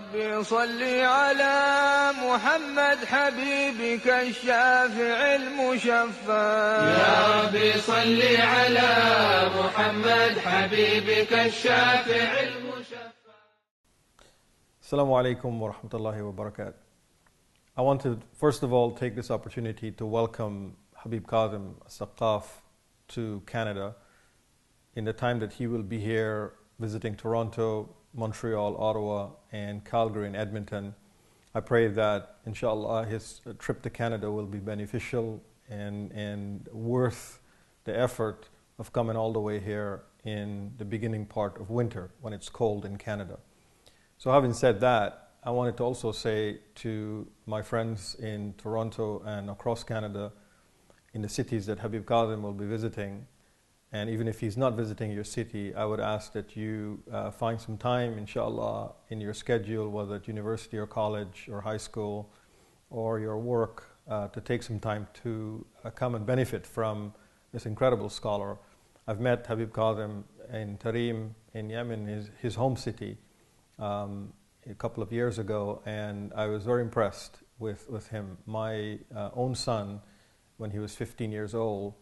ربي صل على محمد حبيبك الشافع المشفع يا ربي صل على محمد حبيبك الشافع المشفع. Assalamu alaikum wa rahmatullahi wa barakatuh. I want to first of all take this opportunity to welcome Habib Kadhim Saqaf to Canada in the time that he will be here visiting Toronto, Montreal, Ottawa, and Calgary and Edmonton. I pray that inshallah his trip to Canada will be beneficial and worth the effort of coming all the way here in the beginning part of winter when it's cold in Canada. So having said that, I wanted to also say to my friends in Toronto and across Canada, in the cities that Habib Kadhim will be visiting, and even if he's not visiting your city, I would ask that you find some time, inshallah, in your schedule, whether at university or college or high school or your work, to take some time to come and benefit from this incredible scholar. I've met Habib Kadhim in Tarim in Yemen, his home city, a couple of years ago, and I was very impressed with him. My own son, when he was 15 years old,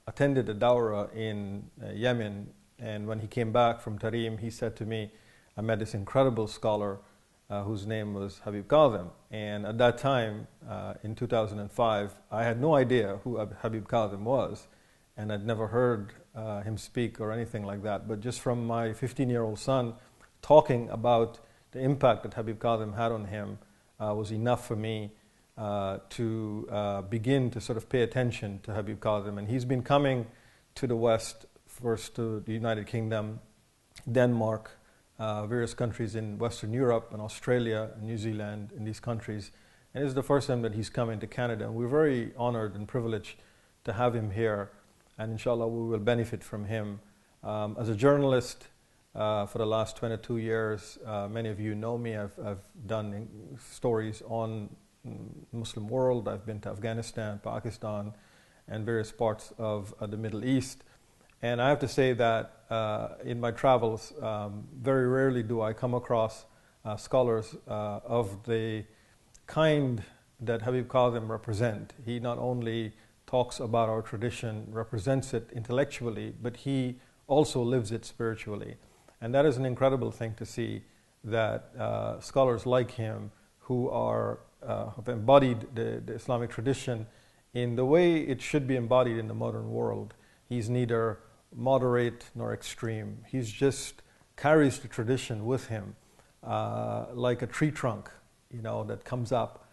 attended a dawrah in Yemen, and when he came back from Tarim, he said to me, I met this incredible scholar whose name was Habib Kadhim. And at that time, in 2005, I had no idea who Habib Kadhim was, and I'd never heard him speak or anything like that. But just from my 15-year-old son talking about the impact that Habib Kadhim had on him was enough for me to begin to sort of pay attention to Habib Kadhim. And he's been coming to the West, first to the United Kingdom, Denmark, various countries in Western Europe and Australia and New Zealand, in these countries. And this is the first time that he's coming to Canada. And we're very honored and privileged to have him here. And inshallah, we will benefit from him. As a journalist, for the last 22 years, many of you know me. I've done stories on Muslim world. I've been to Afghanistan, Pakistan, and various parts of the Middle East. And I have to say that in my travels, very rarely do I come across scholars of the kind that Habib Kadhim represent. He not only talks about our tradition, represents it intellectually, but he also lives it spiritually. And that is an incredible thing to see, that scholars like him who have embodied the Islamic tradition in the way it should be embodied in the modern world. He's neither moderate nor extreme. He's just carries the tradition with him like a tree trunk, that comes up.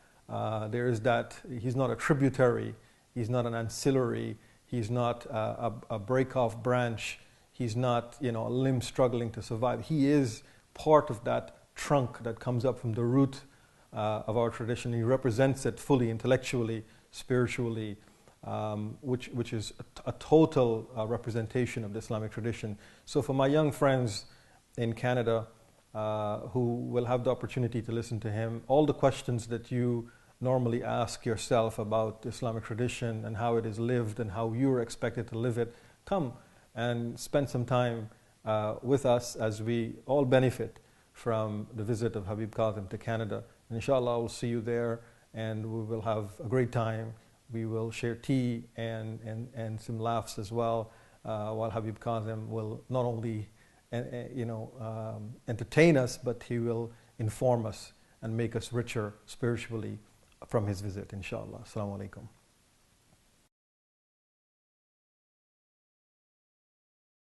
There is that. He's not a tributary. He's not an ancillary. He's not a break-off branch. He's not, a limb struggling to survive. He is part of that trunk that comes up from the root of our tradition. He represents it fully, intellectually, spiritually, which is a total representation of the Islamic tradition. So for my young friends in Canada who will have the opportunity to listen to him, all the questions that you normally ask yourself about the Islamic tradition and how it is lived and how you're expected to live it, come and spend some time with us as we all benefit from the visit of Habib Kadhim to Canada. And inshallah, we'll see you there, and we will have a great time. We will share tea and some laughs as well, while Habib Kadhim will not only entertain us, but he will inform us and make us richer spiritually from his visit, inshallah. Assalamu alaikum.